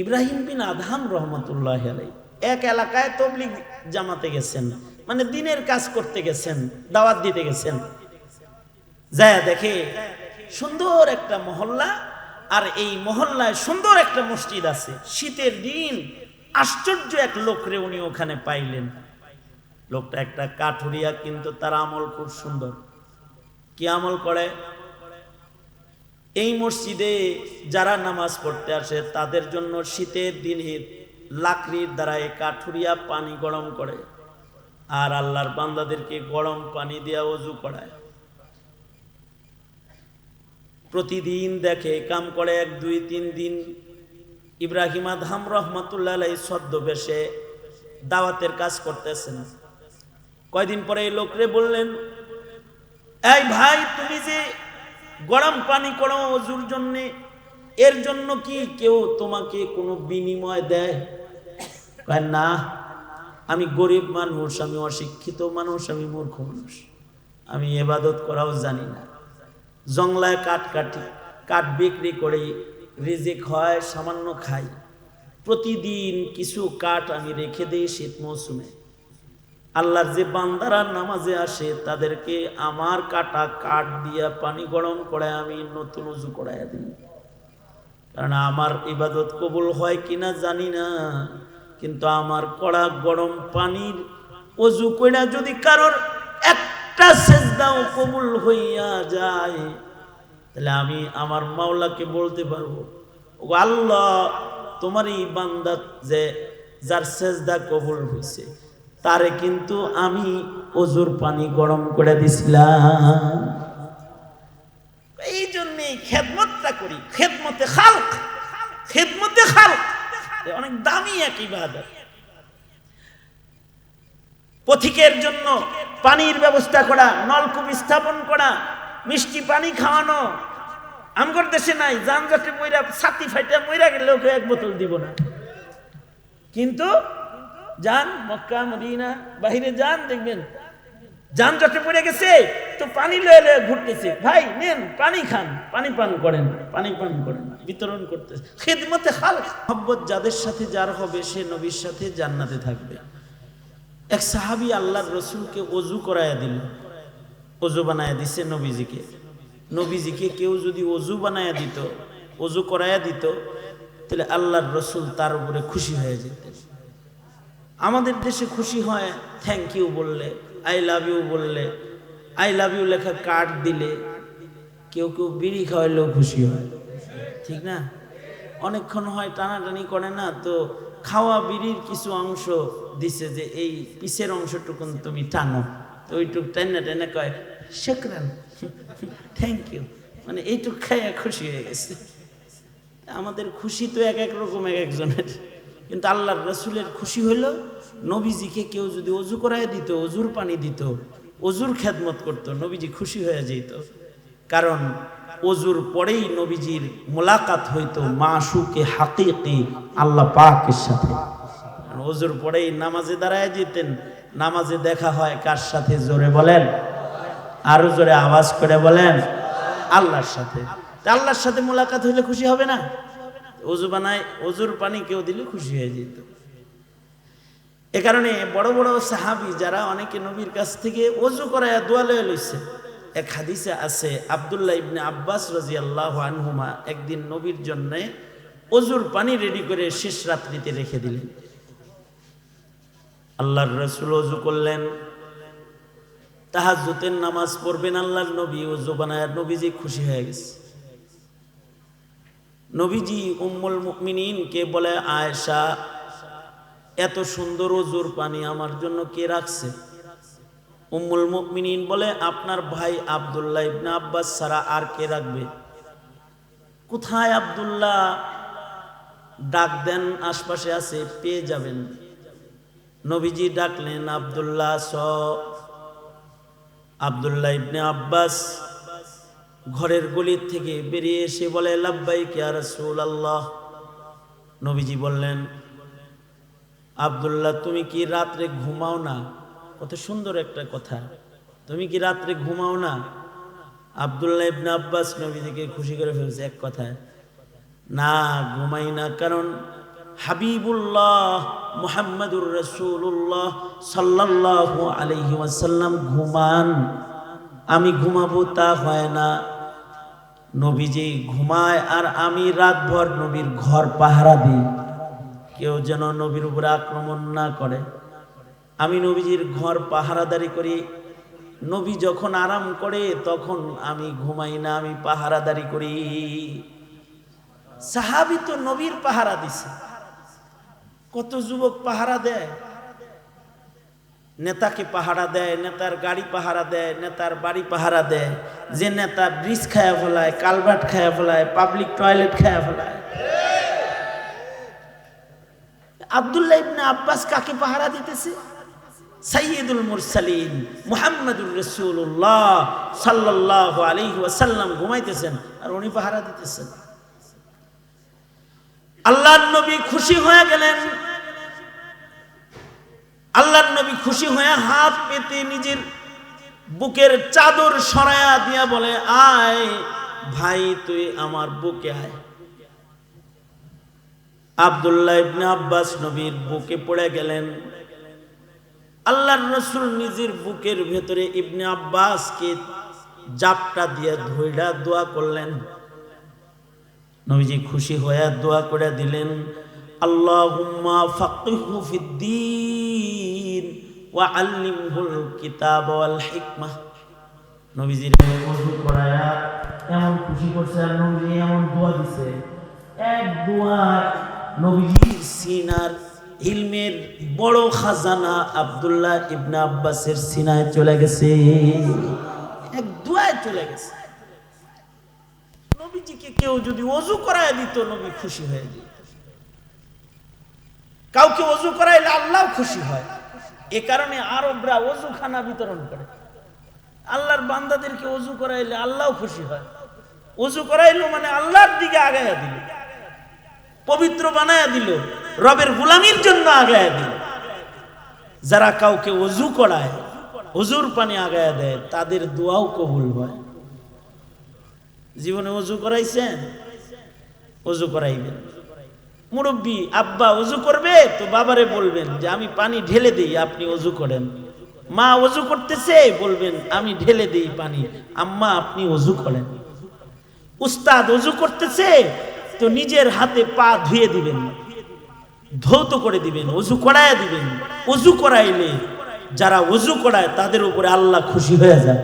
ইব্রাহিম বিন Adham রহমতুল্লাহ আলাইহি এক এলাকায় তবলিগ জামাতে গেছেন, মানে দিনের কাজ করতে গেছেন, দাওয়াত দিতে গেছেন। যায় দেখে সুন্দর একটা মহল্লা, আর এই মহল্লায় সুন্দর একটা মসজিদ আছে। শীতের দিন আশ্চর্য এক লোকরে উনি ওখানে পাইলেন। লোকটা একটা কাঠুরিয়া, কিন্তু তার আমল খুব সুন্দর। কি আমল করে? এই মসজিদে যারা নামাজ পড়তে আসে তাদের জন্য শীতের দিনে লাকড়ির দ্বারা এই কাঠুরিয়া পানি গরম করে, আর আল্লাহর বান্দাদেরকে গরম পানি দিয়া ওযু করায়। প্রতিদিন দেখে, কাম করে 1 2 3 দিন। ইব্রাহিম আদহাম রহমতুল্লাহ আলাইহি ছদ্মবেশে দাওয়াতের কাজ করতেছেন। কয়দিন পরে এই লোকরে বললেন, এই ভাই, তুমি যে গরম পানি করো ওযুর জন্য, এর জন্য কি কেউ তোমাকে কোনো বিনিময় দেয়? কয় না, আমি গরিব মানুষ, আমি অশিক্ষিত মানুষ, আমি মূর্খ মানুষ, আমি ইবাদত করাও জানি না। জংলায় কাঠ বিক্রি করে রিজিক হয়, সামান্য খাই। প্রতিদিন কিছু কাঠ আমি রেখে দিই শীত মৌসুমে। আল্লাহর যে বান্দারা নামাজে আসে তাদেরকে আমার কাটা কাঠ দিয়া পানি গরম করে আমি নতুন ওযু করাইয়া দিই। কারণ আমার ইবাদত কবুল হয় কিনা জানি না, কিন্তু আমার কড়া গরম পানির ওযু কইরা যদি কারোর একটা সেজদাও কবুল হইয়া যায়, তাহলে আমি আমার মাওলাকে বলতে পারবো, ও আল্লাহ, তোমার এই বান্দা যে যার সেজদা কবুল হয়েছে তারে কিন্তু আমি ওযুর পানি গরম করে দিছিলাম। এই জন্যই খেদমতটা করি, খেদমতে খালক, খেদমতে খালক অনেক দামি এক ইবাদত। পথিকের জন্য পানির ব্যবস্থা করা, নলকূপ স্থাপন করা, মিষ্টি পানি খাওয়ানো। আমগর দেশে নাই, যানজটে মইরা ছাতি ফাইটা মইরা গেলে ওকে 1 বোতল দিব না, কিন্তু যান মক্কা মদিনা বাহিরে যান, দেখবেন যানজটে পড়ে গেছে তো পানি লয়ে লয়ে ঘুরতেছে, ভাই নেন পানি খান, পানি পান করেন, পানি পান করেন, বিতরণ করতেছে। খিদমতে খালক, মহব্বত যাদের সাথে যার হবে সে নবীর সাথে জান্নাতে থাকবে। এক সাহাবী আল্লাহর রাসূলকে ওযু করায়া দিল, ওযু বানায়া দিছে নবীজিকে। নবীজিকে কেউ যদি ওযু বানায়া দিত, ওযু করায়া দিত, তাহলে আল্লাহর রাসূল তার উপরে খুশি হয়ে যেতেন। আমাদের দেশে খুশি হয় থ্যাংক ইউ বললে, আই লাভ ইউ বললে, আই লাভ ইউ লেখা কার্ড দিলে, কেউ কেউ বিড়ি খাওয়াইলেও খুশি হয়, ঠিক না? অনেকক্ষণ হয় টানাটানি করে না, তো খাওয়া বিড়ির কিছু অংশ দিছে যে এই পিছের অংশটুকুন তুমি টানো, তো ওইটুক টাইনা টাইনা কয় শুকরান, থ্যাংক ইউ, মানে এইটুক খাইয়া খুশি হয়ে গেছে। আমাদের খুশি তো এক এক রকম এক একজনের, কিন্তু আল্লাহর রাসূলের খুশি হইল নবীজিকে কেউ যদি ওযু করায় দিত, ওযুর পানি দিত, ওযুর খেদমত করত, নবীজি খুশি হয়ে যেত। কারণ ওযুর পরেই নবীজির মোলাকাত হইতো মাশুকে হাকিকি আল্লাহ পাকের সাথে। ওযুর পরেই নামাজে দাঁড়ায় যেতেন, নামাজে দেখা হয় কার সাথে? জোরে বলেন, আরো জোরে আওয়াজ করে বলেন, আল্লাহর সাথে। আল্লাহর সাথে মোলাকাত হইলে খুশি হবে না? ওযু বানায়, ওযুর পানি কেউ দিলে খুশি হয়ে যেত। এ কারণে বড় বড় সাহাবী যারা অনেকে নবীর কাছ থেকে ওযু করায়া দোয়া লয়ে লইছে। এক হাদিসে আছে আব্দুল্লাহ ইবনে আব্বাস রাদিয়াল্লাহু আনহুমা একদিন নবীর জন্য ওযুর পানি রেডি করে শেষ রাত্রিতে রেখে দিলেন। আল্লাহর রাসূল ওযু করলেন, তাহাজ্জুদের নামাজ পড়বেন, আল্লাহর নবী ওযু বানায়, নবীজি খুশি হয়ে গেছে। নবীজি উম্মুল মুমিনিনকে বলে, আয়েশা, এত সুন্দর ওযুর পানি আমার জন্য কে রাখছে? উম্মুল মুমিনিন বলে, আপনার ভাই আব্দুল্লাহ ইবনে আব্বাস ছাড়া আর কে রাখবে? কোথায় আব্দুল্লাহ? ডাক দেন, আশপাশে আছে, পেয়ে যাবেন। নবীজি ডাকলেন, আব্দুল্লাহ স। আব্দুল্লাহ ইবনে আব্বাস ঘরের গলির থেকে বেরিয়ে এসে বলে, লাব্বাইক ইয়া রাসূলুল্লাহ। নবীজি বললেন, আব্দুল্লাহ, তুমি কি রাত্রে ঘুমাও না? কত সুন্দর একটা কথা, তুমি কি রাত্রে ঘুমাও না? আব্দুল্লাহ ইবনে আব্বাস নবীজিকে খুশি করে ফেলছে এক কথায়, না ঘুমাই না, কারণ হাবিবুল্লাহ মুহাম্মাদুর রাসূলুল্লাহ সাল্লাল্লাহু আলাইহি ওয়াসাল্লাম ঘুমান, আমি ঘুমাবো তা হয় না। নবীজি ঘুমায় আর আমি রাতভর নবীর ঘর পাহারা দিই, কেউ যেন নবীর উপর আক্রমণ না করে। আমি নবীজির ঘর পাহারাদারি করি। নবী যখন আরাম করে তখন আমি ঘুমাই না, আমি পাহারাদারি করি। সাহাবী তো নবীর পাহারা দিছে। কত যুবক পাহারা দেয়, নেতাকে পাহারা দেয়, নেতার গাড়ি পাহারা দেয়, নেতার বাড়ি পাহারা দেয়। যে নেতা ব্রিজ খায়া ফেলায়, কালভার্ট খায়া ফেলায়, পাবলিক টয়লেট খায়া ফেলায়। আব্দুল্লাহ ইবনে আব্বাস কাকে পাহারা দিতেছে? সাইয়্যিদুল মুরসালিন মুহাম্মাদুর রাসূলুল্লাহ সাল্লাল্লাহু আলাইহি ওয়াসাল্লাম ঘুমাইতেছেন আর উনি পাহারা দিতেছেন। আল্লাহর নবী খুশি হয়ে গেলেন। আল্লাহর নবী খুশি হয়ে হাত পেতে নিজের বুকের চাদর সরায়া দিয়া বলে, আয় ভাই তুই আমার বুকে আয়। আব্দুল্লাহ ইবনে আব্বাস নবীর বুকে পড়ে গেলেন। আল্লাহর রাসূল নিজের বুকের ভেতরে ইবনে আব্বাসকে জাপটা দিয়ে ধইরা দোয়া করলেন। নবীজি খুশি হয়ে দোয়া করে দিলেন, আল্লাহুম্মা ফাক্কিহহু ফিদ্দীন ওয়া আল্লিমহুল কিতাব ওয়াল হিকমাহ। নবীজির ওযু করায়া এমন খুশি করছে আর নবীজি এমন দোয়া দিছে, এক দোয়া নবীজির সিনার ইলমের বড় খাজানা আব্দুল্লাহ ইবনে আব্বাসের সিনায় চলে গেছে, এক দোয়ায় চলে গেছে। নবীজিকে কেউ যদি ওযু করায় দিত নবী খুশি হয়ে যেত। কাউকে ওযু করাইলে আল্লাহ খুশি হয়। এ কারণে আরবরা ওযুখানা বিতরণ করে। আল্লাহর বান্দাদেরকে ওযু করাইলে আল্লাহ খুশি হয়। ওযু করাইলো মানে আল্লাহর দিকে আগায়া দিল, পবিত্র বানায়া দিল, রবের গোলামির জন্য আগায়া দিল। যারা কাউকে ওযু করায়, ওযুর পানি আগায়া দেয়, তাদের দোয়াও কবুল হয়। জীবনে ওযু করাইছেন? ওযু করাইবেন। মুরব্বী আব্বা ওযু করবে তো বাবারে বলবেন যে আমি পানি ঢেলে দেই, আপনি ওযু করেন। মা ওযু করতেছে, বলবেন আমি ঢেলে দেই পানি, আম্মা আপনি ওযু করেন। উস্তাদ ওযু করতেছে তো নিজের হাতে পা ধুয়ে দিবেন, ধৌত করে দিবেন, ওযু করায় দিবেন। ওযু করাইলে যারা ওযু করায় তাদের উপরে আল্লাহ খুশি হয়ে যায়।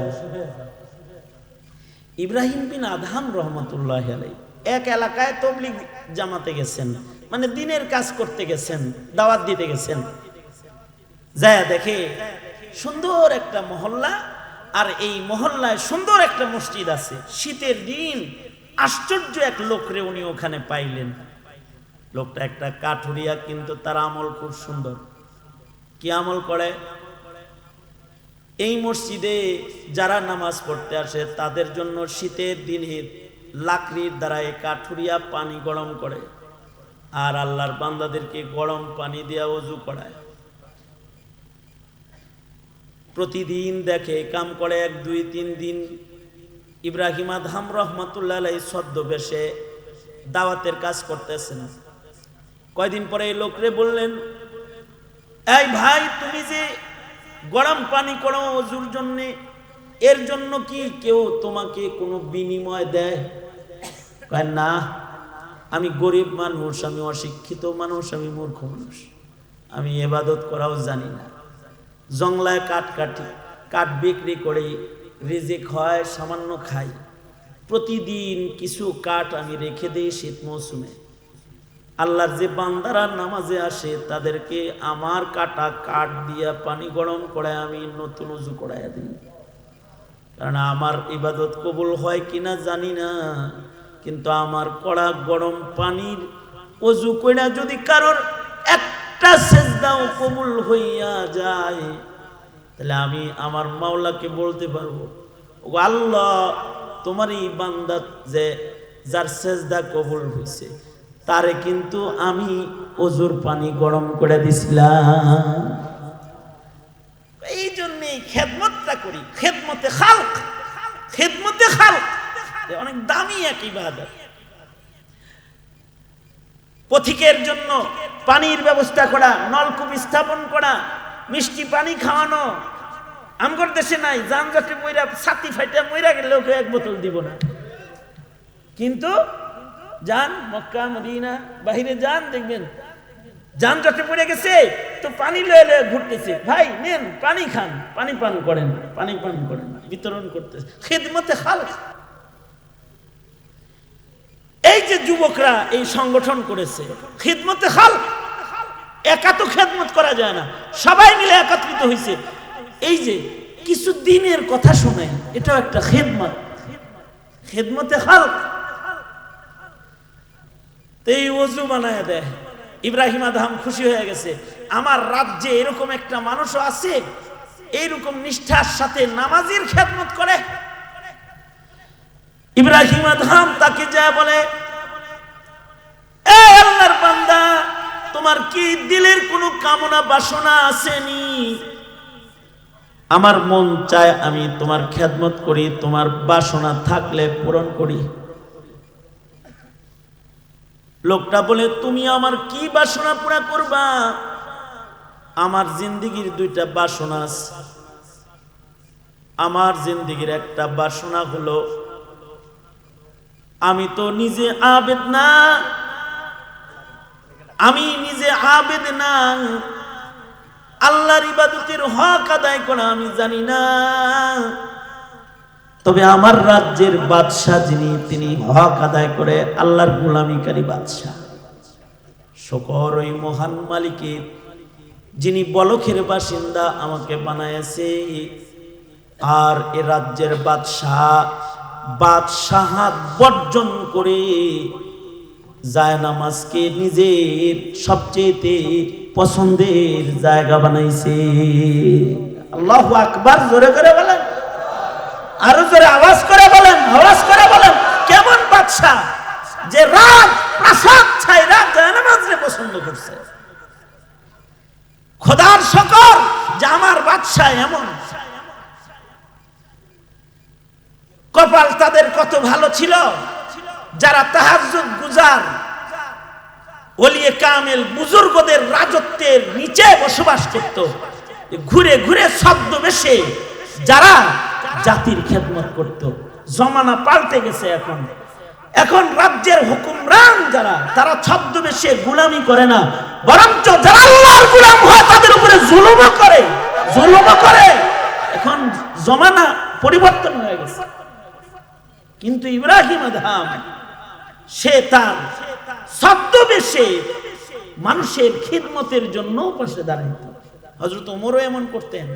ইব্রাহিম বিন আদহাম রহমতুল্লাহ আলাইহি এক এলাকায় তাবলীগ জামাতে গেছেন, মানে দিনের কাজ করতে গেছেন, দাওয়াত দিতে গেছেন। যায় দেখে সুন্দর একটা মহল্লা, আর এই মহল্লায় সুন্দর একটা মসজিদ আছে। শীতের দিন আশ্চর্য এক লোকরে উনি ওখানে পাইলেন। লোকটা একটা কাঠুরিয়া, কিন্তু তার আমল খুব সুন্দর। কি আমল করে? এই মসজিদে যারা নামাজ পড়তে আসে তাদের জন্য শীতের দিনে লাকড়ির দ্বারা কাঠুরিয়া পানি গরম করে, আর আল্লাহর বান্দাদেরকে গরম পানি দিয়ে ওযু করায়। প্রতিদিন দেখে কাম করে। 1 2 3 দিন ইব্রাহিম আদহাম রহমতুল্লাহ আলাইহি ছদ্মবেশে দাওয়াতের কাজ করতেছেন। কয়দিন পরে এই লোকরে বললেন, এই ভাই তুমি যে গরম পানি করো ওযুর জন্য, এর জন্য কি কেউ তোমাকে কোনো বিনিময় দেয়? কয় না, আমি গরিব মানুষ, আমি অশিক্ষিত মানুষ, আমি মূর্খ মানুষ, আমি ইবাদত করাও জানি না। জংলায় কাঠ বিক্রি করে রিজিক হয়, সামান্য খাই। প্রতিদিন কিছু কাঠ আমি রেখে দিই শীত মৌসুমে। আল্লাহর যে বান্দারা নামাজে আসে তাদেরকে আমার কাটা কাঠ দিয়া পানি গরম করে আমি নতুন ওযু করাইয়া দিই। কারণ আমার ইবাদত কবুল হয় কিনা জানি না, কিন্তু আমার কড়া গরম পানির ওযু কইরা যদি কারোর একটা সেজদাও কবুল হইয়া যায়, তাহলে আমি আমার মাওলাকে বলতে পারবো, ও আল্লাহ তোমার এই বান্দা যে যার সেজদা কবুল হয়েছে তারে কিন্তু আমি ওযুর পানি গরম করে দিছিলাম। এই জন্যই খেদমতটা করি। খেদমতে খালক, খেদমতে খালক অনেক দামি এক ইবাদত। পথিকের জন্য পানির ব্যবস্থা করা, নলকূপ স্থাপন করা, মিষ্টি পানি খাওয়ানো। আমগর দেশে নাই, যানজটে মইরা ছাতি ফাইটা মইরা গেলেও কেউ এক বোতল দিব না। কিন্তু যান মক্কা মদিনা বাহিরে যান, দেখবেন যানজটে পড়ে গেছে তো পানি লয়ে লয়ে ঘুরতেছে, ভাই নেন পানি খান, পানি পান করেন, পানি পান করেন, বিতরণ করতেছে। খিদমতে খালক। এই যে যুবকরা এই সংগঠন করেছে খিদমতে খালক, একা তো খেদমত করা যায় না, সবাই মিলে একত্রিত হয়েছে। এই যে কিছু দিনের কথা শোনেন, এটাও একটা খেদমত, খেদমতে খালক। তো এই ওযু বানায় দেয়। ইব্রাহিম আদহাম খুশি হয়ে গেছে, আমার রাজ্যে এরকম একটা মানুষও আছে এইরকম নিষ্ঠার সাথে নামাজের খেদমত করে। ইব্রাহিম আদহাম তাকে যা বলে, এ আল্লাহর বান্দা, তোমার কি দিলের কোনো কামনা বাসনা আসেনি? আমার মন চায় আমি তোমার খেদমত করি, তোমার বাসনা থাকলে পূরণ করি। লোকটা বলে, তুমি আমার কি বাসনা পুরা করবা? আমার জিন্দেগির দুইটা বাসনা আছে। আমার জিন্দেগির একটা বাসনা হলো, আমি তো নিজে আবেদ না, আমি নিজে আবেদ না, আল্লাহর ইবাদতের হক আদায় করা আমি জানি না। তবে আমার রাজ্যের বাদশা যিনি, তিনি হক আদায় করে আল্লাহর গোলামিকারী বাদশা। শকর ওই মহান মালিকের, যিনি বলখের বাসিন্দা আমাকে বানাইছে, আর এ রাজ্যের বাদশাহাত বর্জন করে জায়নামাজকে নিজের সবচেয়ে পছন্দের জায়গা বানাইছে। আল্লাহু আকবার, জোরে করে বলেন, আরো জোরে আওয়াজ করে বলেন, আওয়াজ করে বলেন। কেমন বাদশা যে রাত প্রাসাদ ছাইরা জায়নামাজকে পছন্দ করছে। খোদার শকর যে আমার বাদশা এমন। কপাল তাদের কত ভালো ছিল যারা তাহাজ্জুদ গুজার ওলিয়ে কামেল বুজুর্গদের রাজত্বের নিচে বসবাস করত। ঘুরে ঘুরে ছদ্মবেশে যারা জাতির খেদমত করত। জমানা পাল্টে গেছে, এখন রাজ্যের হুকুমরান যারা, তারা ছদ্মবেশে গোলামি করে না, বরঞ্চ যারা আল্লাহর গোলাম হয় তাদের উপরে জুলুমও করে। এখন জমানা পরিবর্তন হয়ে গেছে। কিন্তু ইব্রাহিম আদহাম সে তার ছদ্মবেশে মানুষের খিদমতের জন্য পাশে দাঁড়াইত। হযরত ওমরও এমন করতেন,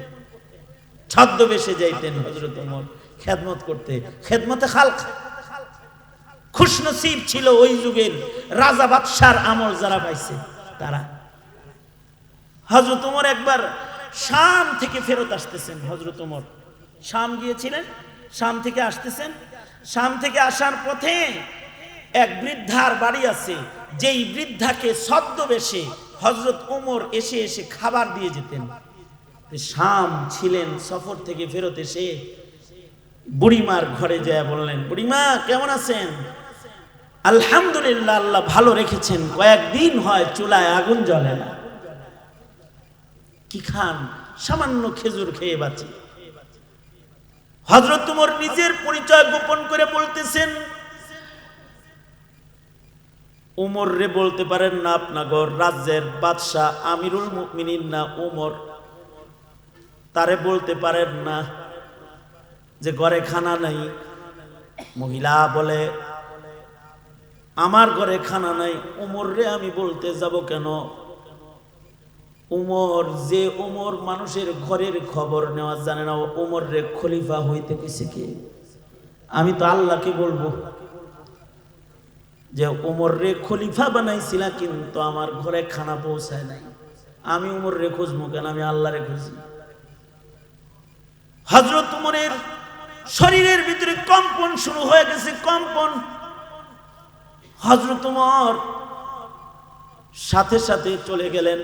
ছদ্মবেশে যাইতেন হযরত ওমর খেদমত করতে। খেদমতে খালক। খুশনসিব ছিল ওই যুগের রাজা বাদশার আমল যারা পাইছে তারা। হযরত ওমর একবার শাম থেকে ফেরত আসতেছেন। হযরত ওমর শাম গিয়েছিলেন, শাম থেকে আসতেছেন। শাম থেকে আসার পথে এক বৃদ্ধার বাড়ি আছে, যেই বৃদ্ধাকে ছদ্মবেশে হযরত ওমর এসে এসে খাবার দিয়ে যেতেন। শাম ছিলেন, সফর থেকে ফেরত এসে বুড়িমার ঘরে যায় বললেন, বুড়িমা কেমন আছেন? আলহামদুলিল্লাহ, আল্লাহ ভালো রেখেছেন, কয়েকদিন হয় চুলায় আগুন জ্বলে না। কি খান? সামান্য খেজুর খেয়ে বাঁচি। হযরত ওমর নিজের পরিচয় গোপন করে বলতেছেন, ওমর রে বলতে পারেন না আপনাগর রাজ্যের বাদশাহ আমিরুল মুমিনিন না ওমর, তারে বলতে পারেন না যে ঘরে খানা নাই। মহিলা বলে, আমার ঘরে খানা নাই, ওমর রে আমি বলতে যাব কেন? ওমর মানুষের ঘরের খবর নেওয়া জানে না, ওমর রে খলিফা হইতে কইছে কে? আমি তো আল্লাহকে বলবো যে ওমর রে খলিফা বানাইছিলা, কিন্তু আমার ঘরে খানা পৌঁছায় নাই। আমি ওমর রে খুঁজবো কেন? আমি আল্লাহ রে খুঁজি। হযরত ওমরের শরীরের ভিতরে কম্পন শুরু হয়ে গেছে, কম্পন। হযরত ওমর সাথে সাথে চলে গেলেন,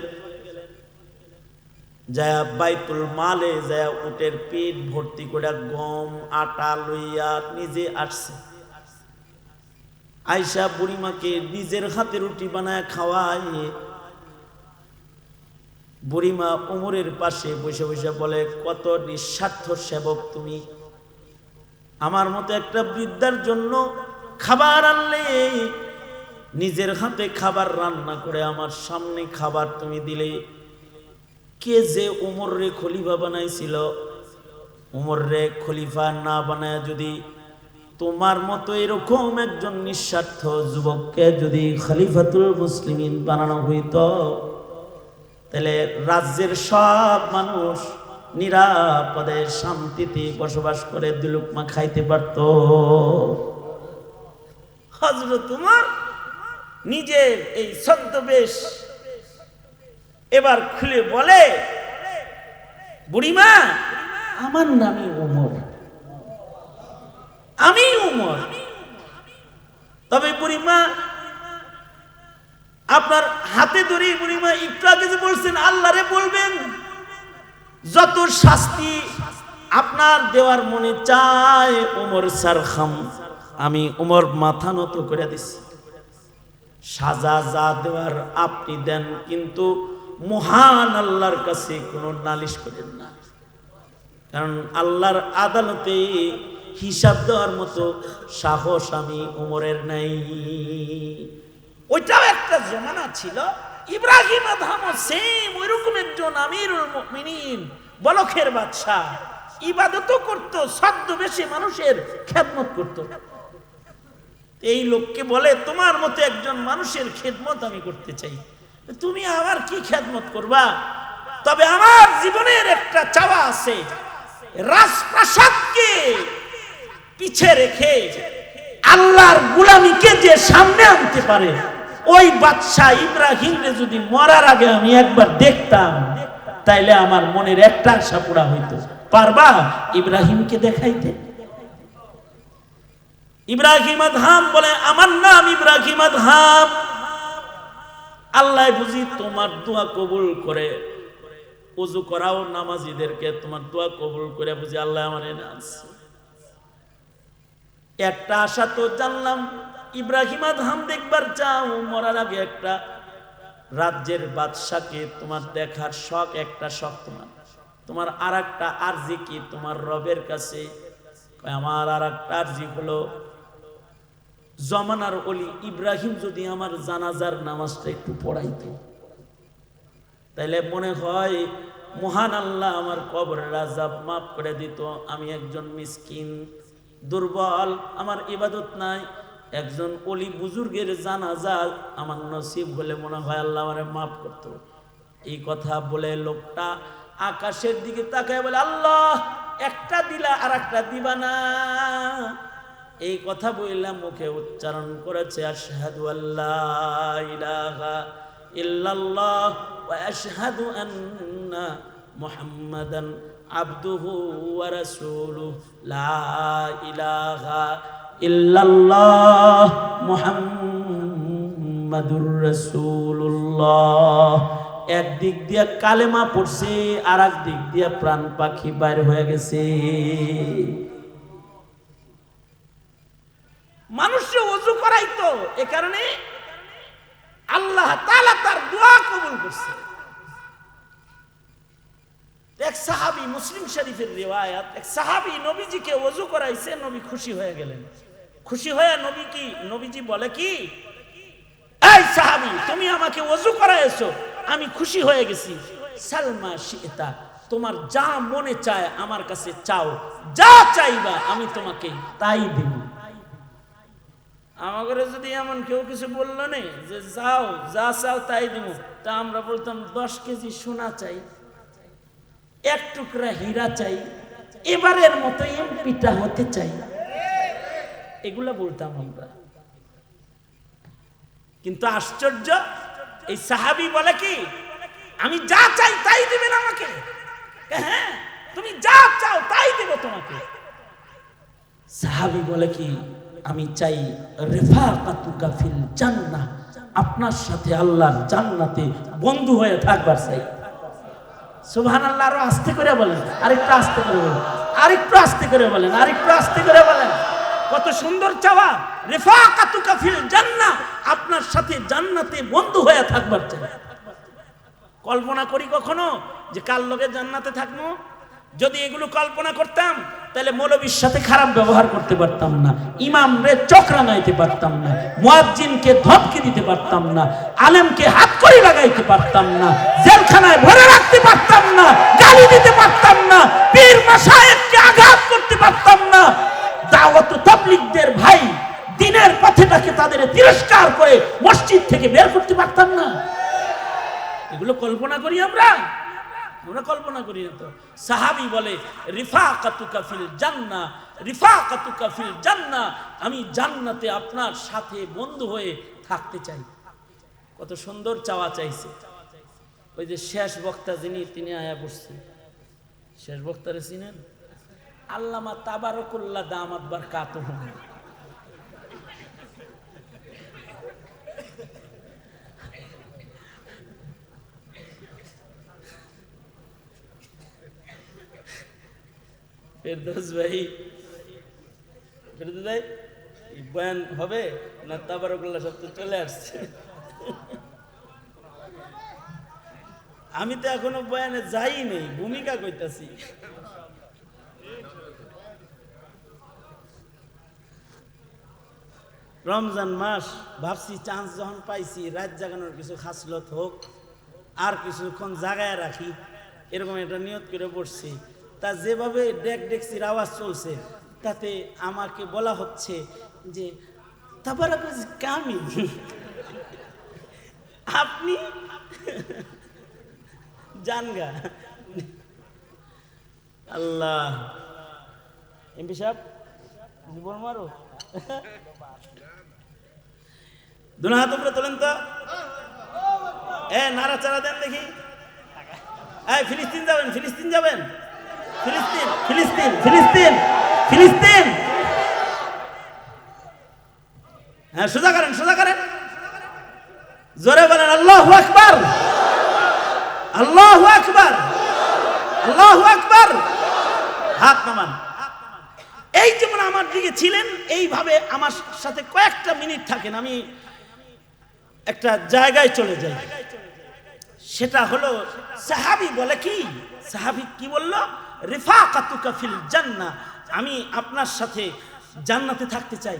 যায় বাইতুল মালে যায় উটের পেট ভর্তি করে গম আটা লইয়া নিজে আসছে। আয়েশা বুড়িমাকে নিজের হাতে রুটি বানায় খাওয়ায়। বুড়িমা ওমরের পাশে বসে বসে বলে, কত নিঃস্বার্থ সেবক তুমি, আমার মতো একটা বৃদ্ধার জন্য খাবার আনলে, নিজের হাতে খাবার রান্না করে আমার সামনে খাবার তুমি দিলে। কে যে ওমর রে খলিফা বানাইছিল, ওমর রে খলিফা না বানায় যদি তোমার মতো এরকম একজন নিঃস্বার্থ যুবককে যদি খলিফাতুল মুসলিমিন বানানো হইতো, তাহলে রাজ্যের সব মানুষ নিরাপদে শান্তিতে বসবাস করে দুলুকমা খাইতে পারত। হযরত ওমর নিজের এই ছদ্মবেশ এবার খুলে বলে, বুড়িমা আমার নামই ওমর, আমি ওমর। তবে বুড়িমা আপনার হাতে ধরে, বুড়িমা একটু আগে যে বলছেন আল্লাহরে বলবেন, যত শাস্তি আপনার দেওয়ার মনে চায় ওমর সারখাম, আমি ওমর মাথা নত করে দিছি। সাজা যা দেওয়ার আপনি দেন, কিন্তু মহান আল্লাহর কাছে কোনো নালিশ করেন না, কারণ আল্লাহর আদালতে হিসাব দেওয়ার মতো সাহস আমি ওমরের নাই। ওইটাও একটা জমানা ছিল, ইব্রাহিম আদহাম সেম ওইরকম একজন আমিরুল মুমিনিন, বলখের বাদশাহ, ইবাদতও করতো, ছদ্মবেশে মানুষের খেদমত করত। এই লোককে বলে, তোমার মতো একজন মানুষের খেদমত আমি করতে চাই, তুমি আমার কি খেদমত করবা? তবে আমার জীবনের একটা চাওয়া আছে, রাজপ্রাসাদকে পিছে রেখে আল্লাহর গোলামীকে যে সামনে আনতে পারে, ওই বাদশাহ ইব্রাহিমকে যদি মরার আগে আমি একবার দেখতাম, তাইলে আমার মনের একটা আশা পুরা হইতো। পারবা ইব্রাহিমকে দেখাইতে? ইব্রাহিম আদহাম বলে, আমার নাম ইব্রাহিম আদহাম, আল্লাহ বুঝি তোমার দোয়া কবুল করে। ওযু করাও নামাজীদেরকে, তোমার দোয়া কবুল করে বুঝি আল্লাহ আমার এনে আনছে। একটা আশা তো জানলাম, ইব্রাহিম আদহাম দেখবার চাও, মরার আগে একটা রাজ্যের বাদশাকে তোমার দেখার শখ, একটা শখ তোমার। তোমার আর একটা আরজি কি তোমার রবের কাছে? আমার আর একটা আরজি হলো, জমানার ওলি ইব্রাহিম যদি আমার জানাজার নামাজটা একটু পড়াইতো, তাইলে মনে হয় মহান আল্লাহ আমার কবরের আযাব মাফ করে দিত। আমি একজন মিসকিন, দুর্বল, আমার ইবাদত নাই, একজন ওলি বুজুর্গের জানাজা আমার নসিব হলে মনে হয় আল্লাহ আমারে মাফ করতো। এই কথা বলে লোকটা আকাশের দিকে তাকায় বলে, আল্লাহ একটা দিলা আর একটা দিবা না। এই কথা বললাম, মুখে উচ্চারণ করেছে আশহাদু আল্লা ইলাহা ইল্লাল্লাহ ওয়া আশহাদু আন্না মুহাম্মাদান আবদুহু ওয়া রাসূলুহু, লা ইলাহা ইল্লাল্লাহ মুহাম্মাদুর রাসূলুল্লাহ। একদিক দিয়া কালেমা পড়ছে, আর এক দিক দিয়া প্রাণ পাখি বাইর হয়ে গেছে। মানুষকে ওযু করাইতো, এ কারণে আল্লাহ তাআলা তার দোয়া কবুল করছে। এক সাহাবী, মুসলিম শরীফের রিওয়ায়াত, এক সাহাবী নবীজিকে ওযু করাইছে, নবী খুশি হয়ে গেলেন। খুশি হয়ে নবীজি বলে কি, এই সাহাবী তুমি আমাকে ওযু করাইছো, আমি খুশি হয়ে গেছি। সালমা শিতা, তোমার যা মনে চায় আমার কাছে চাও, যা চাইবা আমি তোমাকে তাই দিব। আমাদের যদি এমন কেউ কিছু বললো না যে যাও যা চাও তাই দিব, তা আমরা বলতাম 10 কেজি সোনা চাই, 1 টুকরা হীরা চাই, এবারের মতো এমপিটা হতে চাই, এগুলা বলতাম আমরা। কিন্তু আশ্চর্য, এই সাহাবী বলে কি, আমি যা চাই তাই দিবেন আমাকে? হ্যাঁ, তুমি যা চাও তাই দেব তোমাকে। সাহাবী বলে কি, আমি চাই রেফাকাতুকা ফিল জান্নাহ, আপনার সাথে আল্লাহর জান্নাতে বন্ধু হয়ে থাকবার চাই। সুবহানাল্লাহ। আরো আস্তে করে বলেন, আরেকটু আস্তে করে বলেন, আরেকটু আস্তে করে বলেন, আরেকটু আস্তে করে বলেন। কত সুন্দর চাওয়া, রিফাকাতুকা ফিল জান্নাহ, আপনার সাথে জান্নাতে বন্ধু হয়ে থাকবার চাই। কল্পনা করি কখনো যে কার লগে জান্নাতে থাকবো? যদি এগুলো কল্পনা করতাম তাহলে মৌলবীর সাথে খারাপ ব্যবহার করতে পারতাম না, ইমামরে চোখ রাঙাইতে পারতাম না, মুয়াজ্জিনকে ধমকি দিতে পারতাম না, আলেমকে হাত কড়ি লাগাইতে পারতাম না, জেলখানায় ভরে রাখতে পারতাম না, গালি দিতে পারতাম না, পীর মাশায়েখকে আঘাত করতে পারতাম না, দাওয়াত ও তাবলীগদের ভাই দ্বীনের পথেটাকে তাদের তিরস্কার করে মসজিদ থেকে বের করতে পারতাম না। এগুলো কল্পনা করি আমরা কল্পনা করি না তো। সাহাবী বলে রিফাকাতুকা ফিল জান্নাহ, রিফাকাতুকা ফিল জান্নাহ, আমি জান্নাতে আপনার সাথে বন্ধু হয়ে থাকতে চাই। কত সুন্দর চাওয়া চাইছে। ওই যে শেষ বক্তা যিনি, তিনি আয়া বসছেন, শেষ বক্তারে চিনেন? আল্লামা তাবারকুল্লাহ দামাত বারকাতুহু। ফেরদৌস ভাই, ফেরদৌস ভাই বয়ান হবে না? তাবারকুল্লাহ সব তো চলে আসছে। আমি তো এখনো বয়ানে যাই নেই, ভূমিকা কইতাছি। রমজান মাস, ভাবছি চান্স যখন পাইছি রাত জাগানোর কিছু খাসলত হোক, আর কিছুক্ষণ জাগায় রাখি, এরকম একটা নিয়ত করে পড়ছি। তা যেভাবে ডেকচির আওয়াজ চলছে তাতে আমাকে বলা হচ্ছে যে তাবারাকুল কামিল, আপনি জানগা। আল্লাহ, এমপি সাহেব জীবন মারো, দুনা হাত উপরে তোলেন তো, নাড়াচাড়া দেন দেখি। ফিলিস্তিন যাবেন, ফিলিস্তিন যাবেন, ফিলিস্তিন ফিলিস্তিন ফিলিস্তিন ফিলিস্তিন। হ্যাঁ, সোজা করেন, সোজা করেন, জোরে বলেন আল্লাহু আকবার, আল্লাহু আকবার, আল্লাহু আকবার। হাত নামান। এই যেমন আমার দিকে ছিলেন, এইভাবে আমার সাথে কয়েকটা মিনিট থাকেন, আমি একটা জায়গায় চলে যাই। সেটা হলো সাহাবী বলে কি, সাহাবী কি বলল? রিফাকাতুকা ফিল জান্নাহ, আমি আপনার সাথে জান্নাতে থাকতে চাই।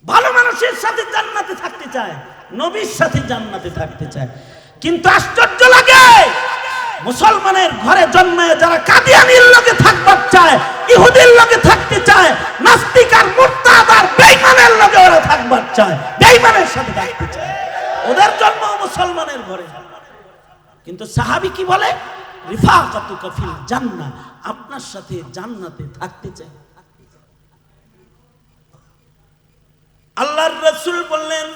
ভালো মানুষের সাথে জান্নাতে থাকতে চায়, নবীর সাথে জান্নাতে থাকতে চায়। কিন্তু আশ্চর্য লাগে, মুসলমানের ঘরে জন্মায় যারা কাদিয়ানীর লগে থাকবার চায়, ইহুদির লগে থাকতে চায়, নাস্তিক আর মুরতাদ আর বেঈমানের লগে ওরা থাকবার চায়, বেঈমানের সাথে থাকতে চায়। ওদের জন্ম মুসলমানের ঘরে। কিন্তু সাহাবী কি বলে? রিফাকাতুকা ফিল জান্নাহ, আপনার সাথে জান্নাতে থাকতে চাই। আল্লাহর রাসূল বললেন,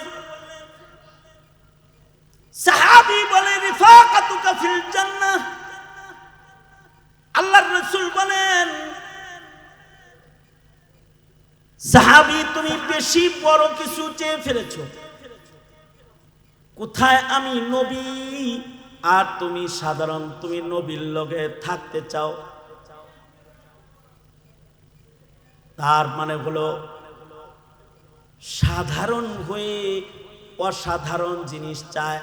সাহাবী বলে রিফাকাতুকা ফিল জান্নাহ, আল্লাহর রাসূল বলেন সাহাবী তুমি বেশি বড় কিছু চেয়ে ফেলেছো। কোথায় আমি নবী আর তুমি সাধারণ, তুমি নবীর লগে থাকতে চাও, তার মানে হলো সাধারণ হয়ে অসাধারণ জিনিস চায়।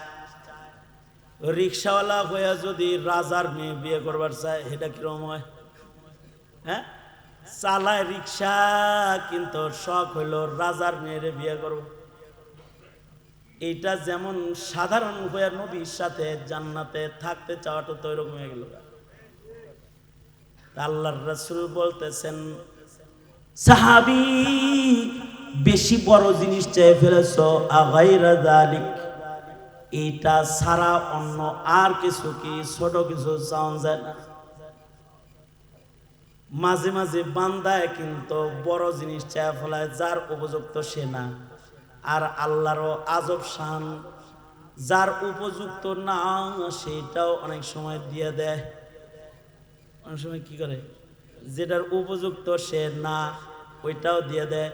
রিক্সাওয়ালা হয়ে যদি রাজার মেয়ে বিয়ে করবার চায়, এটা কিরকম হয়? হ্যাঁ, চালায় রিক্সা কিন্তু শখ হইলো রাজার মেয়েরে বিয়ে করব। এইটা যেমন সাধারণ হয়ে নবীর সাথে জান্নাতে থাকতে চাওয়াটা তো এরকম হয়ে গেল। আল্লাহর রাসূল বলতেছেন, সাহাবী বেশি বড় জিনিস চেয়ে ফেলেছো, আগাইরা যালিক, এইটা ছাড়া অন্য আর কিছু কি ছোট কিছু চাওয়া যায় না? মাঝে মাঝে বান্দায় কিন্তু বড় জিনিস চেয়ে ফেলায়, যার উপযুক্ত সে না। আর আল্লাহরও আজব শান, যার উপযুক্ত না সেটাও অনেক সময় দিয়ে দেয়। অনেক সময় কি করে, যেটার উপযুক্ত সে না ওইটাও দিয়ে দেয়।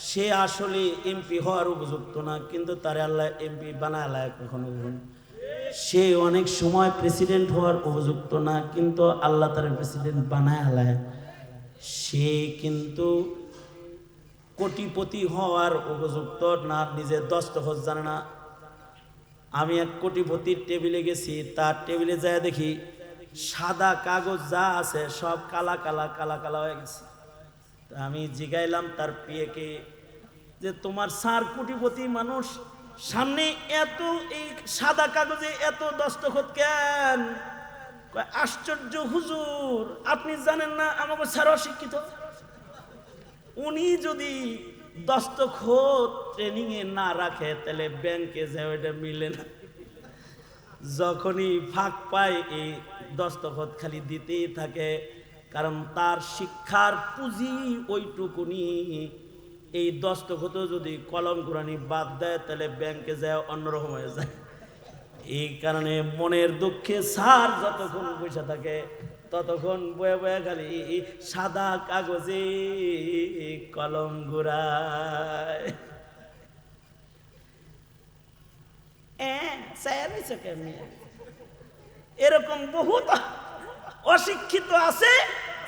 সে আসলে এমপি হওয়ার উপযুক্ত না, কিন্তু তারে আল্লাহ এমপি বানায় আলায় কখনো কখনো। সে অনেক সময় প্রেসিডেন্ট হওয়ার উপযুক্ত না, কিন্তু আল্লাহ তার প্রেসিডেন্ট বানায় আলায়। সে কিন্তু কোটিপতি হওয়ার উপযুক্ত না, নিজে দস্তখত জানে না। আমি এক কোটিপতির টেবিলে গেছি, তার টেবিলে যায় দেখি সাদা কাগজ যা আছে সব কালা কালা কালা কালা হয়ে গেছে। আমি জিগাইলাম তার পিএকে যে তোমার স্যার কোটিপতি মানুষ, সামনে এত এই সাদা কাগজে এত দস্তখত কেন? আশ্চর্য হুজুর, আপনি জানেন না আমাকে স্যার অশিক্ষিত। উনি যদি দস্তখত ট্রেনিং এ না রাখে তাহলে ব্যাংকে যায় ওইটা মিলে না। যখনই ফাঁক পায় এই দস্তখত খালি দিতেই থাকে, কারণ তার শিক্ষার পুঁজি ওইটুকুনি। এই দস্তখত যদি কলম কোরআনি বাদ দেয় তাহলে ব্যাংকে যায় অন্যরকম হয়ে যায়। এই কারণে মনের দুঃখে স্যার যতক্ষণ বসে থাকে ততক্ষণ বয়ে বয়ে খালি সাদা কাগজে কলম ঘুরায়। এরকম বহুত অশিক্ষিত আছে